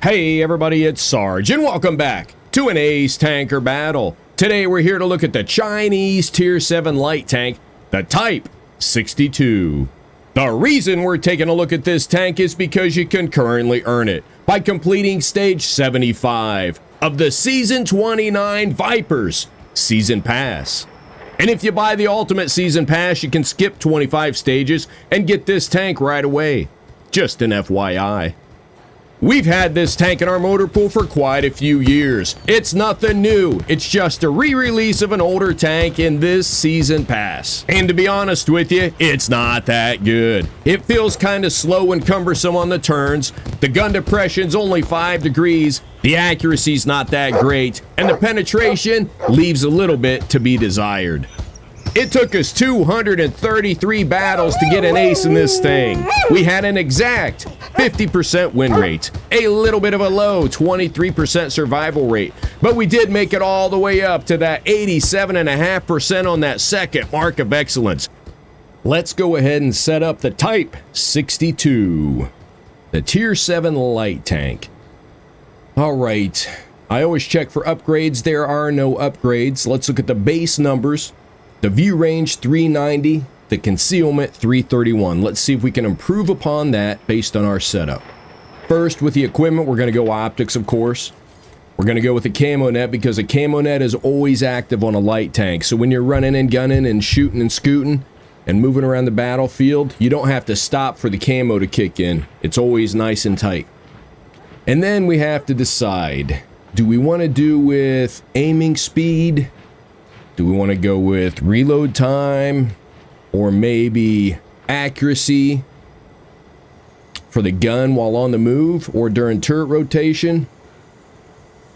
Hey everybody, it's Sarge, and welcome back to an Ace Tanker Battle. Today we're here to look at the Chinese Tier 7 light tank, the Type 62. The reason we're taking a look at this tank is because you can currently earn it by completing Stage 75 of the Season 29 Vipers Season Pass. And if you buy the Ultimate Season Pass, you can skip 25 stages and get this tank right away. Just an FYI. We've had this tank in our motor pool for quite a few years. It's nothing new. It's just a re-release of an older tank in this season pass. And to be honest with you, it's not that good. It feels kind of slow and cumbersome on the turns. The gun depression's only 5 degrees. The accuracy's not that great. And the penetration leaves a little bit to be desired. It took us 233 battles to get an ace in this thing. We had an exact 50% win rate, a little bit of a low 23% survival rate, but we did make it all the way up to that 87.5% on that second mark of excellence. Let's go ahead and set up the Type 62, the Tier 7 light tank. All right, I always check for upgrades. There are no upgrades. Let's look at the base numbers. The view range 390, the concealment 331. Let's see if we can improve upon that based on our setup. First, with the equipment, we're going to go optics, of course. We're going to go with the camo net because a camo net is always active on a light tank. So when you're running and gunning and shooting and scooting and moving around the battlefield, you don't have to stop for the camo to kick in. It's always nice and tight. And then we have to decide, do we want to do with aiming speed? Do we want to go with reload time or maybe accuracy for the gun while on the move or during turret rotation?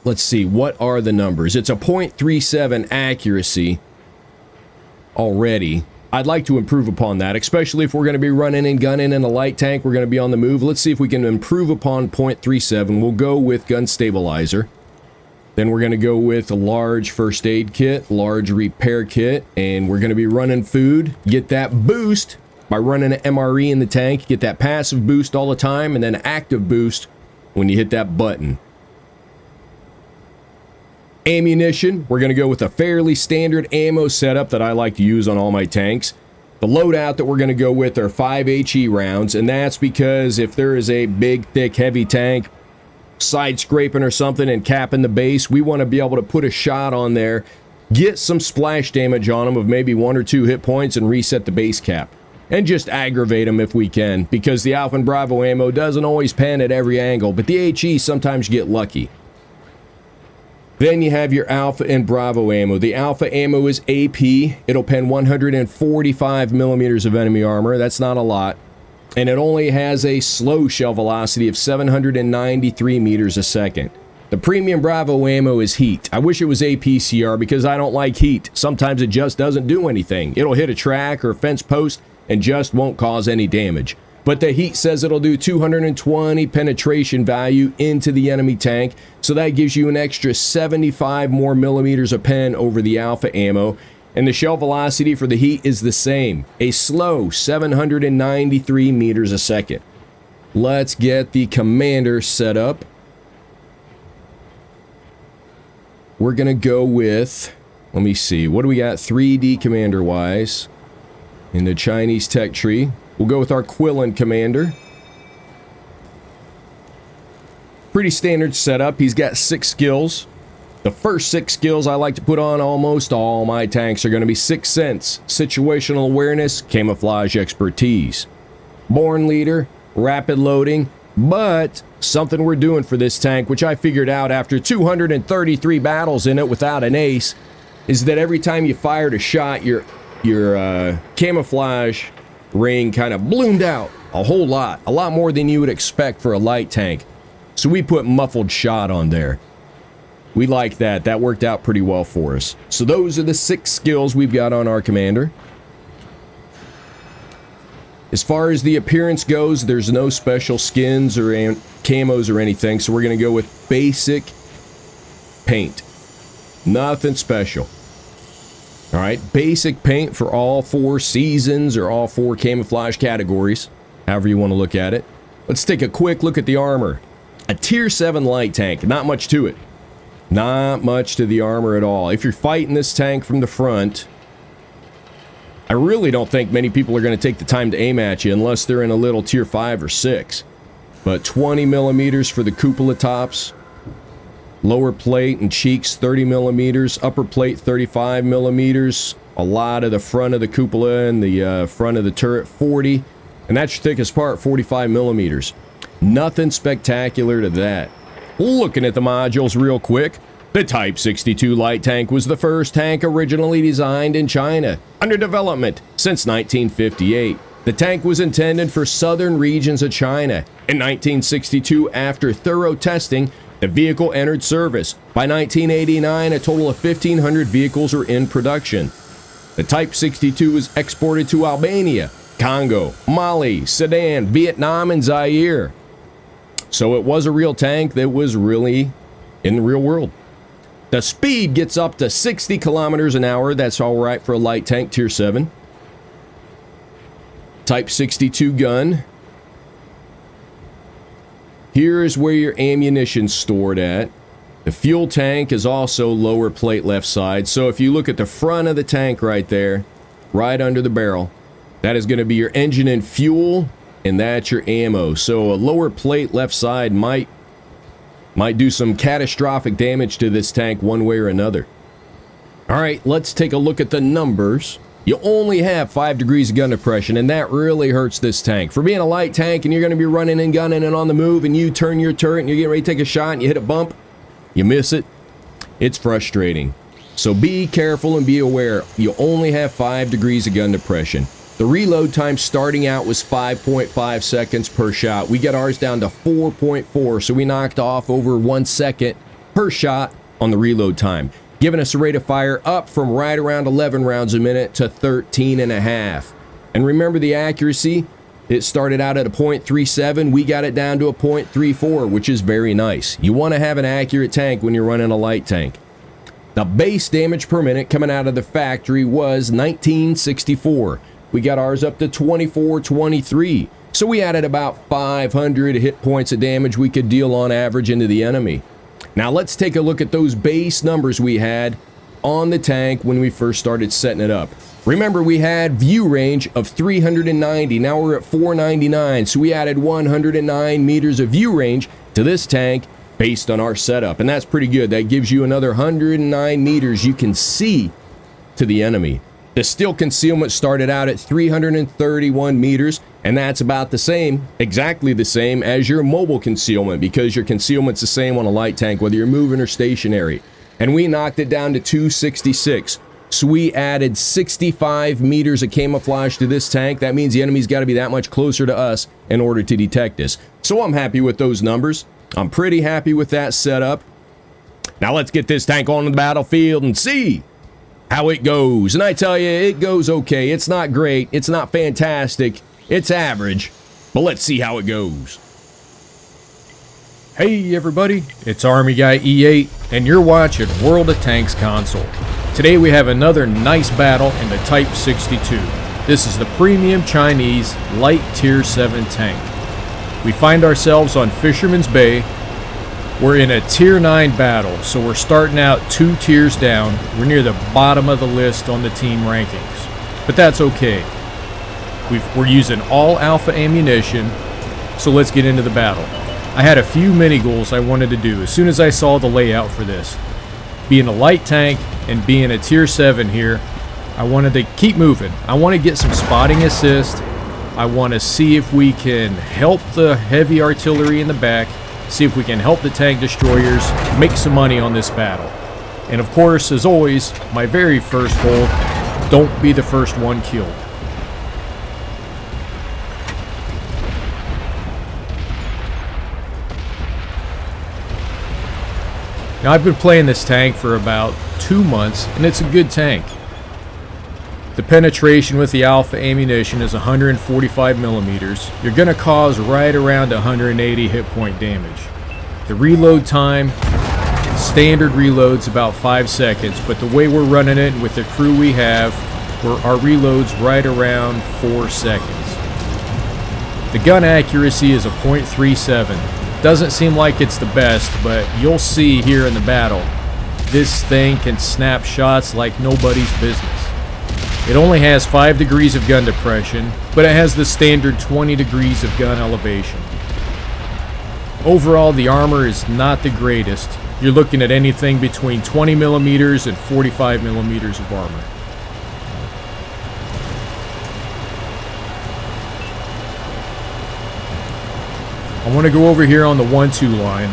Let's see, what are the numbers? It's a 0.37 accuracy already. I'd like to improve upon that, especially if we're going to be running and gunning in a light tank. We're going to be on the move. Let's see if we can improve upon 0.37. We'll go with gun stabilizer. Then we're going to go with a large first aid kit, large repair kit, and we're going to be running food. Get that boost by running an MRE in the tank. Get that passive boost all the time, and then active boost when you hit that button. Ammunition, we're going to go with a fairly standard ammo setup that I like to use on all my tanks. The loadout that we're going to go with are 5 HE rounds, and that's because if there is a big, thick, heavy tank side scraping or something and capping the base, we want to be able to put a shot on there, get some splash damage on them of maybe 1 or 2 hit points and reset the base cap and just aggravate them if we can, because the Alpha and Bravo ammo doesn't always pan at every angle, but the HE sometimes get lucky. Then you have your Alpha and Bravo ammo. The Alpha ammo is AP. It'll pen 145 millimeters of enemy armor. That's not a lot. And it only has a slow shell velocity of 793 meters a second. The Premium Bravo ammo is heat. I wish it was APCR because I don't like heat. Sometimes it just doesn't do anything. It'll hit a track or a fence post and just won't cause any damage. But the heat says it'll do 220 penetration value into the enemy tank, so that gives you an extra 75 more millimeters of pen over the Alpha ammo. And the shell velocity for the heat is the same, a slow 793 meters a second. Let's get the commander set up. We're going to go with, let me see, what do we got 3D commander wise in the Chinese tech tree? We'll go with our Quillen commander. Pretty standard setup. He's got 6 skills. The first 6 skills I like to put on almost all my tanks are going to be 6 Sense, Situational Awareness, Camouflage Expertise, Born Leader, Rapid Loading, but something we're doing for this tank, which I figured out after 233 battles in it without an ace, is that every time you fired a shot, your camouflage ring kind of bloomed out a lot more than you would expect for a light tank. So we put Muffled shot on there. We like that. That worked out pretty well for us. So those are the 6 skills we've got on our commander. As far as the appearance goes, there's no special skins or camos or anything, so we're going to go with basic paint. Nothing special. All right, basic paint for all 4 seasons or all 4 camouflage categories, however you want to look at it. Let's take a quick look at the armor. A tier 7 light tank, not much to it. Not much to the armor at all. If you're fighting this tank from the front, I really don't think many people are going to take the time to aim at you unless they're in a little tier 5 or 6. But 20 millimeters for the cupola tops. Lower plate and cheeks 30 millimeters. Upper plate 35 millimeters. A lot of the front of the cupola and the front of the turret 40. And that's your thickest part, 45 millimeters. Nothing spectacular to that. Looking at the modules real quick, the Type 62 light tank was the first tank originally designed in China, under development since 1958. The tank was intended for southern regions of China. In 1962, after thorough testing, the vehicle entered service. By 1989, a total of 1,500 vehicles were in production. The Type 62 was exported to Albania, Congo, Mali, Sudan, Vietnam, and Zaire. So it was a real tank that was really in the real world. The speed gets up to 60 kilometers an hour. That's all right for a light tank, tier 7. Type 62 gun. Here's where your ammunition's stored at. The fuel tank is also lower plate left side. So if you look at the front of the tank right there, right under the barrel, that is going to be your engine and fuel, and that's your ammo. So a lower plate left side might do some catastrophic damage to this tank one way or another. All right, let's take a look at the numbers. You only have 5 degrees of gun depression, and that really hurts this tank. For being a light tank and you're going to be running and gunning and on the move, and you turn your turret and you're getting ready to take a shot and you hit a bump, you miss it, it's frustrating. So be careful and be aware. You only have 5 degrees of gun depression. The reload time starting out was 5.5 seconds per shot. We got ours down to 4.4, so we knocked off over 1 second per shot on the reload time, giving us a rate of fire up from right around 11 rounds a minute to 13.5. And remember the accuracy, it started out at a .37, we got it down to a .34, which is very nice. You want to have an accurate tank when you're running a light tank. The base damage per minute coming out of the factory was 1964. We got ours up to 2423. So we added about 500 hit points of damage we could deal on average into the enemy. Now let's take a look at those base numbers we had on the tank when we first started setting it up. Remember, we had view range of 390. Now we're at 499. So we added 109 meters of view range to this tank based on our setup. And that's pretty good. That gives you another 109 meters you can see to the enemy. The steel concealment started out at 331 meters, and that's about the same, exactly the same as your mobile concealment, because your concealment's the same on a light tank, whether you're moving or stationary. And we knocked it down to 266. So we added 65 meters of camouflage to this tank. That means the enemy's got to be that much closer to us in order to detect us. So I'm happy with those numbers. I'm pretty happy with that setup. Now let's get this tank on the battlefield and see how it goes. And I tell you, it goes okay. It's not great. It's not fantastic. It's average. But let's see how it goes. Hey everybody, it's Army Guy E8, and you're watching World of Tanks console. Today we have another nice battle in the Type 62. This is the premium Chinese light tier 7 tank. We find ourselves on Fisherman's Bay. We're in a tier 9 battle, so we're starting out 2 tiers down. We're near the bottom of the list on the team rankings, but that's okay. We're using all alpha ammunition, so let's get into the battle. I had a few mini goals I wanted to do as soon as I saw the layout for this. Being a light tank and being a tier 7 here, I wanted to keep moving. I want to get some spotting assist. I want to see if we can help the heavy artillery in the back, see if we can help the tank destroyers make some money on this battle. And of course, as always, my very first goal, don't be the first one killed. Now I've been playing this tank for about 2 months, and it's a good tank. The penetration with the alpha ammunition is 145 millimeters. You're going to cause right around 180 hit point damage. The reload time, standard reload's about 5 seconds, but the way we're running it with the crew we have, our reload's right around 4 seconds. The gun accuracy is a .37. Doesn't seem like it's the best, but you'll see here in the battle, this thing can snap shots like nobody's business. It only has 5 degrees of gun depression, but it has the standard 20 degrees of gun elevation. Overall, the armor is not the greatest. You're looking at anything between 20 millimeters and 45 millimeters of armor. I want to go over here on the 1-2 line.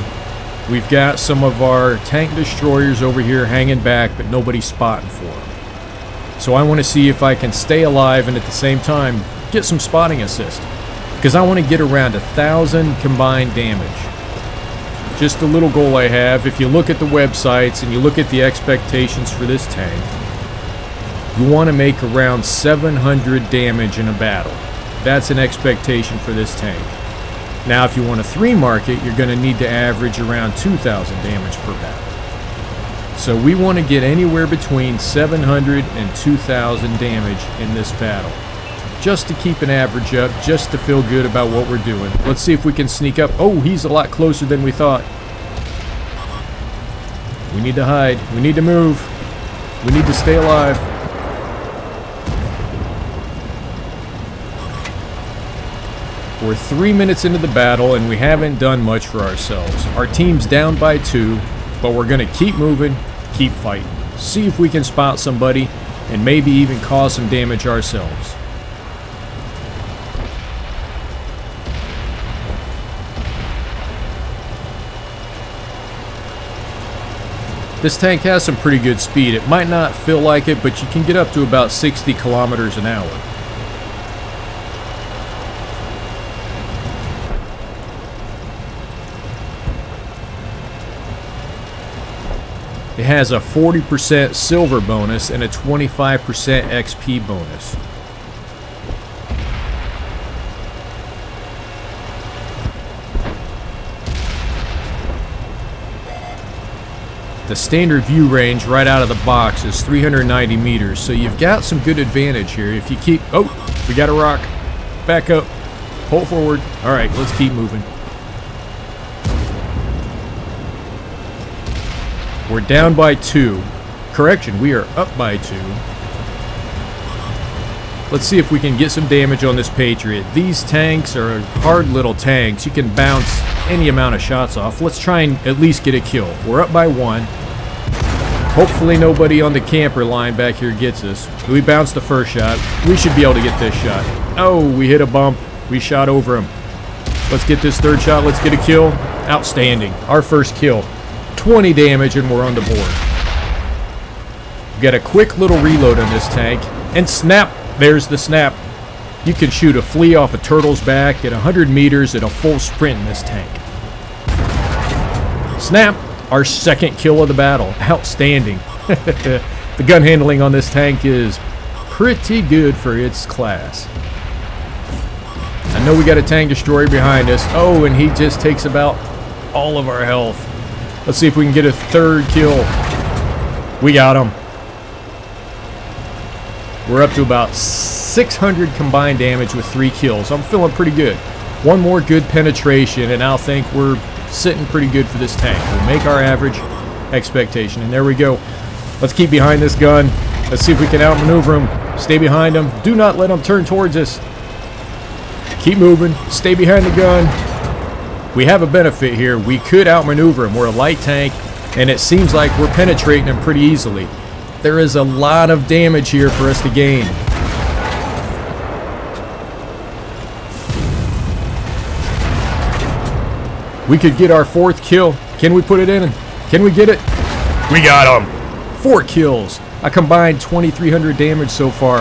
We've got some of our tank destroyers over here hanging back, but nobody's spotting for them. So I want to see if I can stay alive and at the same time get some spotting assist, because I want to get around 1,000 combined damage. Just a little goal I have. If you look at the websites and you look at the expectations for this tank, you want to make around 700 damage in a battle. That's an expectation for this tank. Now, if you want a 3 mark it, you're going to need to average around 2,000 damage per battle. So we want to get anywhere between 700 and 2,000 damage in this battle. Just to keep an average up, just to feel good about what we're doing. Let's see if we can sneak up. Oh, he's a lot closer than we thought. We need to hide. We need to move. We need to stay alive. We're 3 minutes into the battle and we haven't done much for ourselves. Our team's down by 2, but we're going to keep moving, keep fighting. See if we can spot somebody and maybe even cause some damage ourselves. This tank has some pretty good speed. It might not feel like it, but you can get up to about 60 kilometers an hour. It has a 40% silver bonus and a 25% XP bonus. The standard view range right out of the box is 390 meters, so you've got some good advantage here. If you keep... Oh, we got a rock. Back up. Pull forward. All right, let's keep moving. We're down by 2. Correction, we are up by 2. Let's see if we can get some damage on this Patriot. These tanks are hard little tanks. You can bounce any amount of shots off. Let's try and at least get a kill. We're up by 1. Hopefully nobody on the camper line back here gets us. We bounced the first shot. We should be able to get this shot. Oh, we hit a bump. We shot over him. Let's get this third shot. Let's get a kill. Outstanding. Our first kill. 20 damage and we're on the board. We've got a quick little reload on this tank. And snap! There's the snap. You can shoot a flea off a turtle's back at 100 meters at a full sprint in this tank. Snap! Our second kill of the battle. Outstanding. The gun handling on this tank is pretty good for its class. I know we got a tank destroyer behind us. Oh, and he just takes about all of our health. Let's see if we can get a third kill. We got him. We're up to about 600 combined damage with 3 kills. I'm feeling pretty good. One more good penetration, and I'll think we're sitting pretty good for this tank. We'll make our average expectation, and there we go. Let's keep behind this gun. Let's see if we can outmaneuver him. Stay behind him. Do not let him turn towards us. Keep moving. Stay behind the gun. We have a benefit here. We could outmaneuver him. We're a light tank, and it seems like we're penetrating him pretty easily. There is a lot of damage here for us to gain. We could get our 4th kill. Can we put it in? Can we get it? We got him. 4 kills. I combined 2,300 damage so far.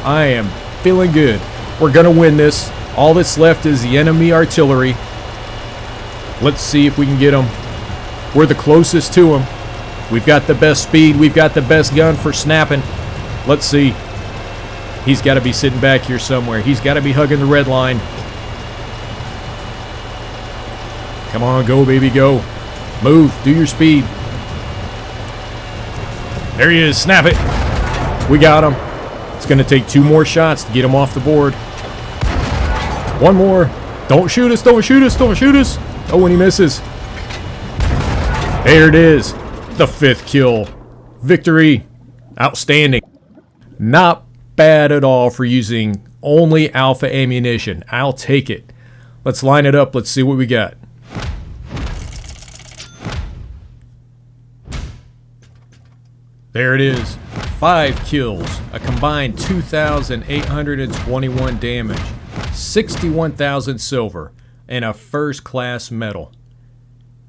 I am feeling good. We're going to win this. All that's left is the enemy artillery. Let's see if we can get him. We're the closest to him. We've got the best speed. We've got the best gun for snapping. Let's see. He's got to be sitting back here somewhere. He's got to be hugging the red line. Come on, go, baby, go. Move. Do your speed. There he is. Snap it. We got him. It's going to take 2 more shots to get him off the board. 1 more. Don't shoot us. Don't shoot us. Don't shoot us. Oh, and he misses. There it is. The 5th kill. Victory. Outstanding. Not bad at all for using only alpha ammunition. I'll take it. Let's line it up. Let's see what we got. There it is. 5 kills. A combined 2,821 damage. 61,000 silver. And a first-class medal.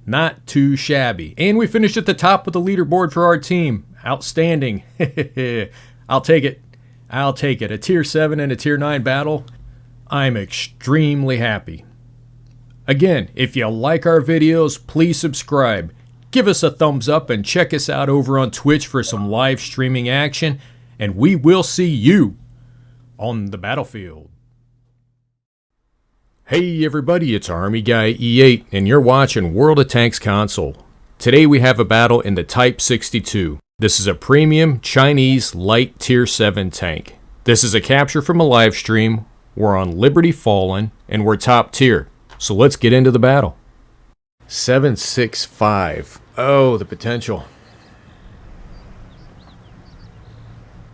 Not too shabby. And we finished at the top of the leaderboard for our team. Outstanding. I'll take it. I'll take it. A tier 7 and a tier 9 battle. I'm extremely happy. Again, if you like our videos, please subscribe. Give us a thumbs up and check us out over on Twitch for some live streaming action. And we will see you on the battlefield. Hey everybody, it's Army Guy E8 and you're watching World of Tanks Console. Today we have a battle in the Type 62. This is a premium Chinese light tier 7 tank. This is a capture from a live stream. We're on Liberty Fallen and we're top tier. So let's get into the battle. 765. Oh, the potential.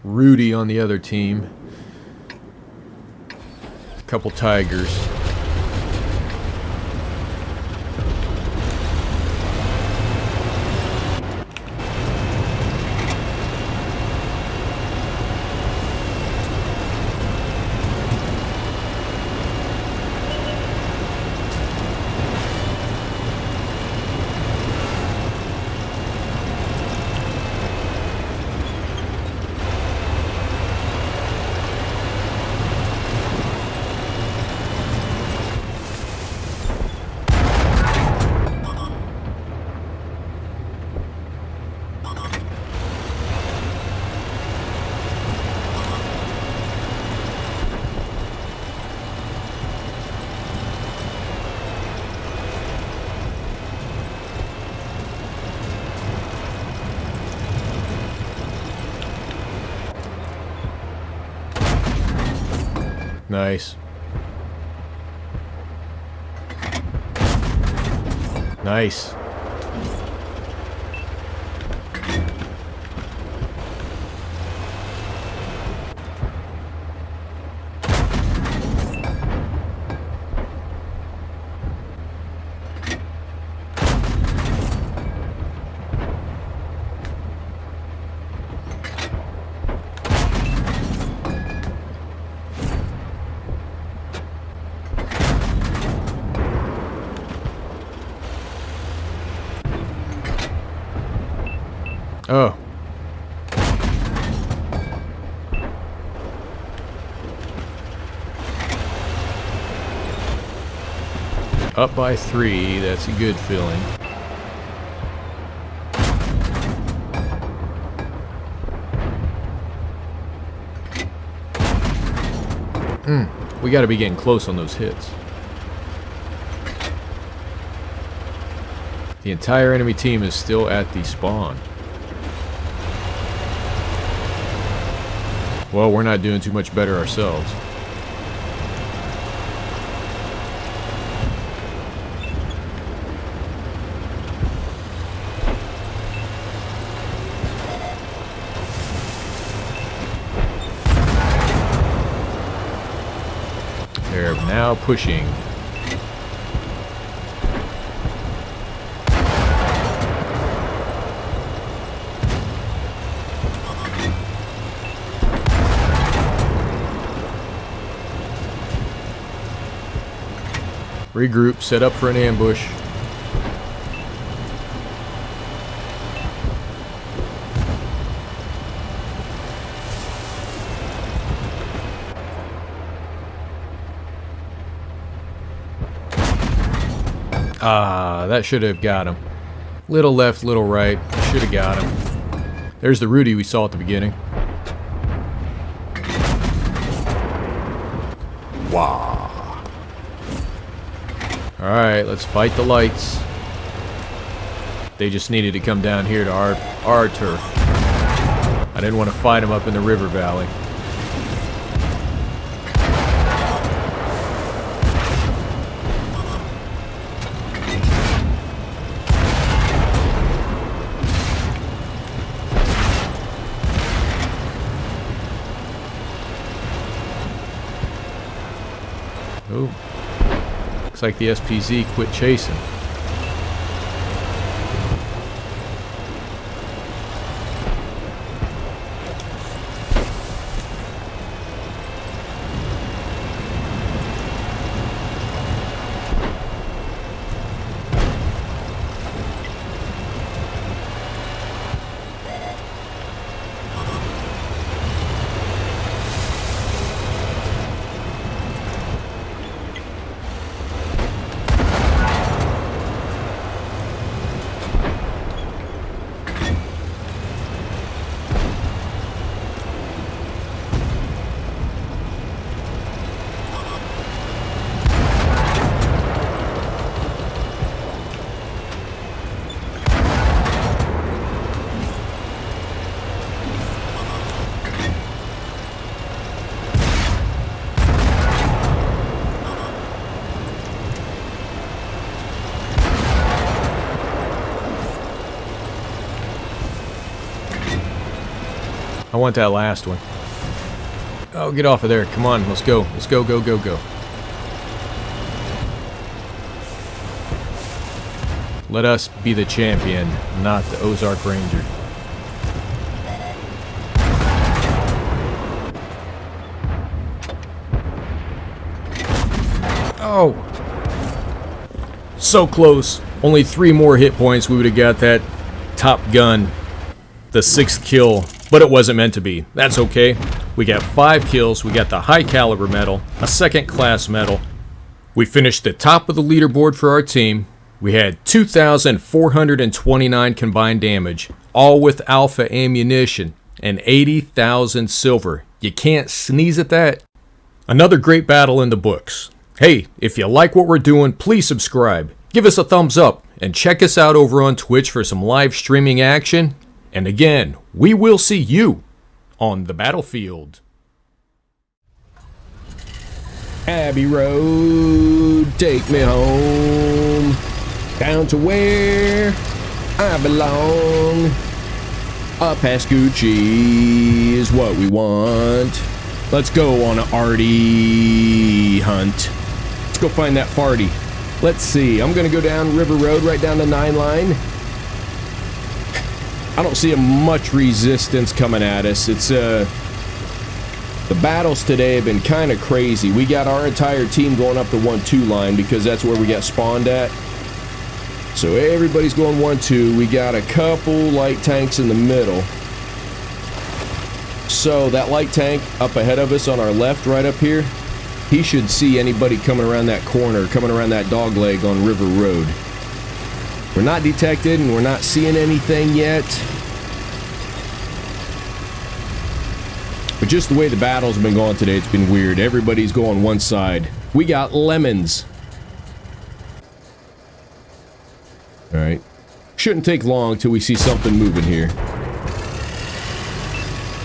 Rudy on the other team. A couple Tigers. Nice. Nice. Oh. Up by 3, that's a good feeling. We gotta be getting close on those hits. The entire enemy team is still at the spawn. Well, we're not doing too much better ourselves. They're now pushing. Regroup, set up for an ambush. Ah, that should have got him. Little left, little right. Should have got him. There's the Rudy we saw at the beginning. Wow. Alright, let's fight the lights. They just needed to come down here to our turf. I didn't want to fight them up in the river valley. Looks like the SPZ quit chasing. I want that last one. Oh, get off of there. Come on, let's go. Let's go, go, go, go. Let us be the champion, not the Ozark Ranger. Oh! So close. Only 3 more hit points. We would have got that Top Gun, the 6th kill. But it wasn't meant to be. That's okay. We got 5 kills. We got the high caliber medal, a 2nd class medal. We finished at the top of the leaderboard for our team. We had 2,429 combined damage, all with alpha ammunition, and 80,000 silver. You can't sneeze at that. Another great battle in the books. Hey, if you like what we're doing, please subscribe. Give us a thumbs up, and check us out over on Twitch for some live streaming action. And again, we will see you on the battlefield. Abbey Road, take me home, down to where I belong. Up past Gucci is what we want. Let's go on an arty hunt. Let's go find that farty. Let's see, I'm gonna go down River Road, right down the 9 line. I don't see much resistance coming at us. It's the battles today have been kind of crazy. We got our entire team going up the 1-2 line because that's where we got spawned at. So everybody's going 1-2. We got a couple light tanks in the middle. So that light tank up ahead of us on our left, right up here, he should see anybody coming around that corner, coming around that dog leg on River Road. We're not detected and we're not seeing anything yet. But just the way the battles have been going today, it's been weird. Everybody's going one side. We got lemons. Alright. Shouldn't take long till we see something moving here.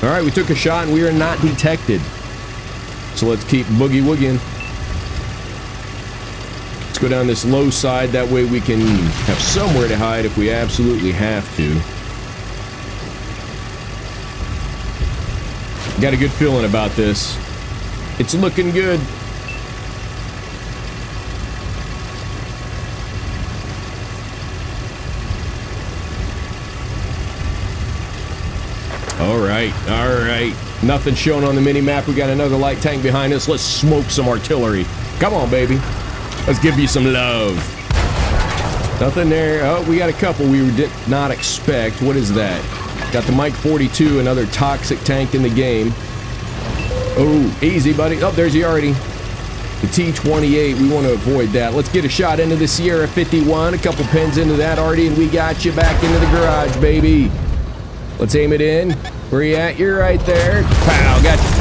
Alright, we took a shot and we are not detected. So let's keep boogie woogieing. Go down this low side, that way we can have somewhere to hide if we absolutely have to. Got a good feeling about this. It's looking good. Alright, alright. Nothing shown on the mini-map. We got another light tank behind us. Let's smoke some artillery. Come on, baby. Let's give you some love. Nothing there. Oh, we got a couple we did not expect. What is that? Got the Mike 42, another toxic tank in the game. Oh, easy, buddy. Oh, there's the Artie. The T-28, we want to avoid that. Let's get a shot into the Sierra 51. A couple pins into that, Artie, and we got you back into the garage, baby. Let's aim it in. Where you at? You're right there. Pow, got you.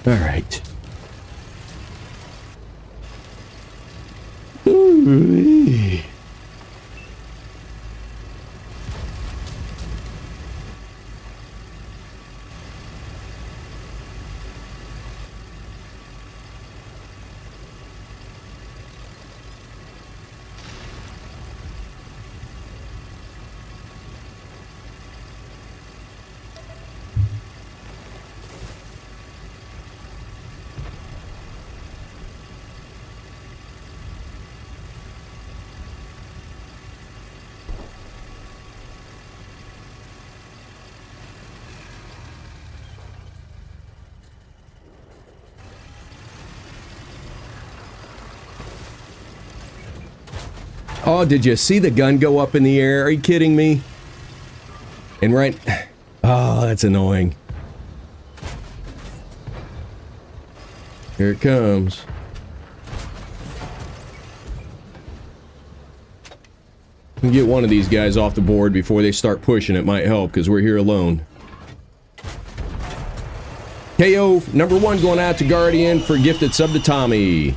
All right. Ooh-wee. Oh, did you see the gun go up in the air? Are you kidding me? And right... Oh, that's annoying. Here it comes. We can get one of these guys off the board before they start pushing. It might help, because we're here alone. KO number 1 going out to Guardian for gifted sub to Tommy.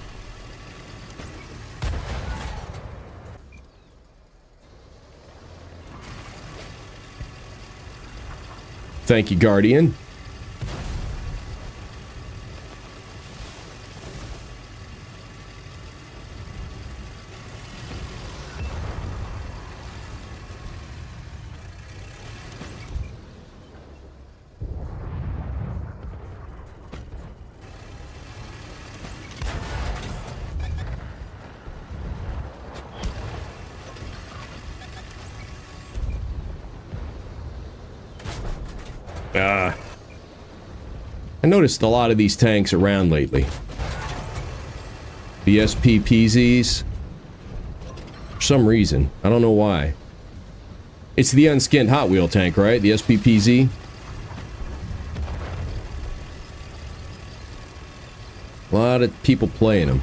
Thank you, Guardian. I noticed a lot of these tanks around lately. The SPPZs. For some reason. I don't know why. It's the unskinned Hot Wheel tank, right? The SPPZ. A lot of people playing them.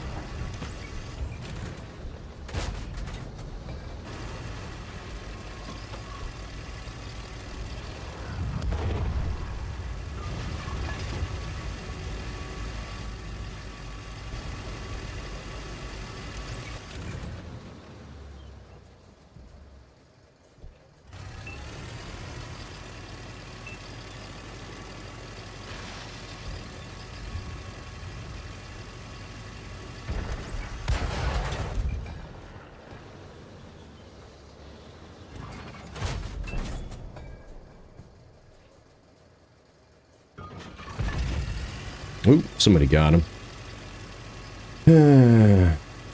Oop, somebody got him.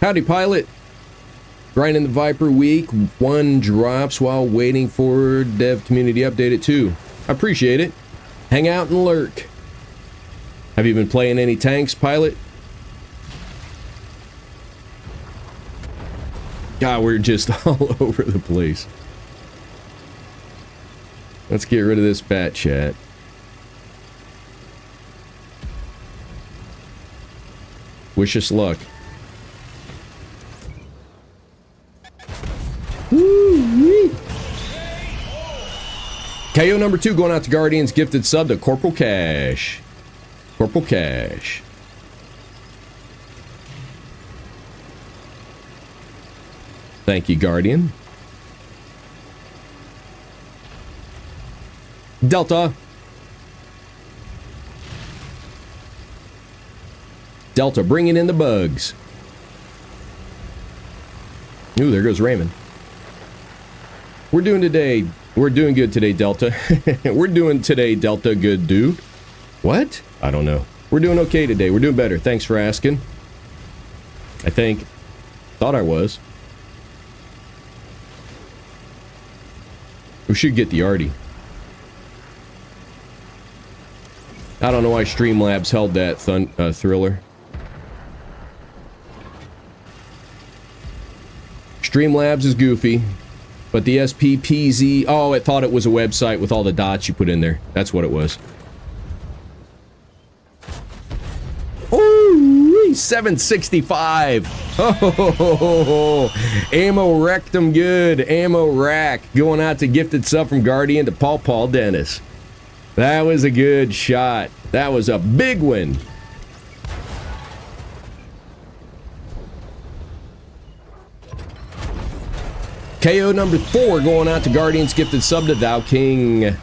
Howdy, pilot. Grinding the Viper week. 1 drops while waiting for dev community update at 2. I appreciate it. Hang out and lurk. Have you been playing any tanks, pilot? God, we're just all over the place. Let's get rid of this bat chat. Wish us luck. Woo-wee. KO number 2 going out to Guardians, gifted sub to Corporal Cash. Corporal Cash. Thank you, Guardian. Delta. Delta bringing in the bugs. Ooh, there goes Raymond. We're doing good today, Delta. We're doing today, Delta, good dude. What? I don't know. We're doing okay today. We're doing better. Thanks for asking. I think. Thought I was. We should get the Artie. I don't know why Streamlabs held that thriller. Streamlabs is goofy, but the SPPZ... Oh, it thought it was a website with all the dots you put in there. That's what it was. Ooh, 765. Oh, ammo wrecked them good. Ammo rack. Going out to gifted sub from Guardian to Paul Dennis. That was a good shot. That was a big win. KO number 4 going out to Guardians, gifted sub to Thou King.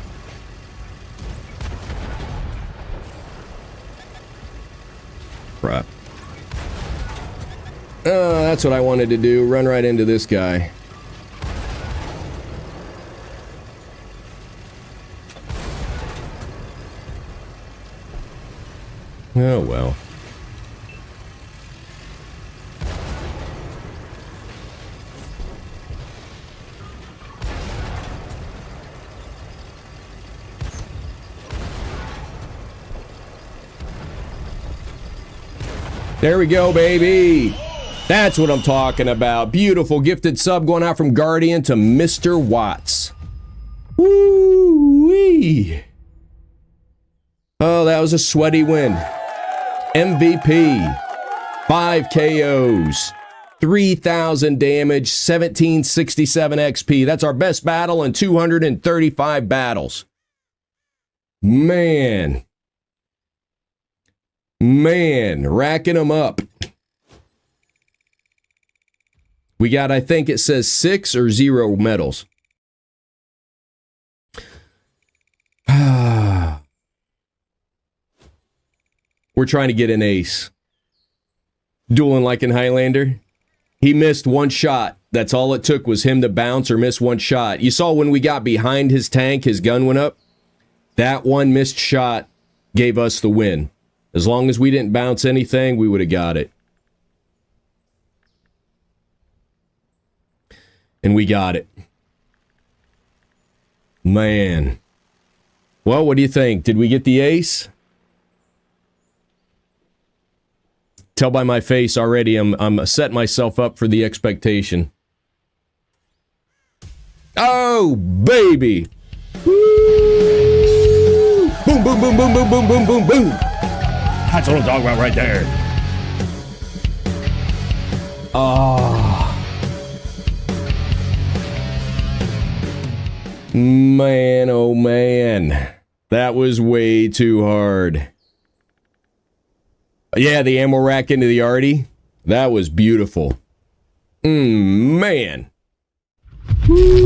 Crap. That's what I wanted to do. Run right into this guy. Oh well. There we go, baby. That's what I'm talking about. Beautiful gifted sub going out from Guardian to Mr. Watts. Woo-wee. Oh, that was a sweaty win. MVP. 5 KOs. 3,000 damage. 1767 XP. That's our best battle in 235 battles. Man. Man, racking them up. We got, I think it says 6 or 0 medals. We're trying to get an ace. Dueling like in Highlander. He missed one shot. That's all it took was him to bounce or miss one shot. You saw when we got behind his tank, his gun went up. That one missed shot gave us the win. As long as we didn't bounce anything, we would have got it. And we got it. Man. Well, what do you think? Did we get the ace? Tell by my face already, I'm setting myself up for the expectation. Oh, baby! Woo! Boom, boom, boom, boom, boom, boom, boom, boom, boom! That's what I'm talking about right there. Oh. Man, oh man. That was way too hard. Yeah, the ammo rack into the arty. That was beautiful. Man. Woo.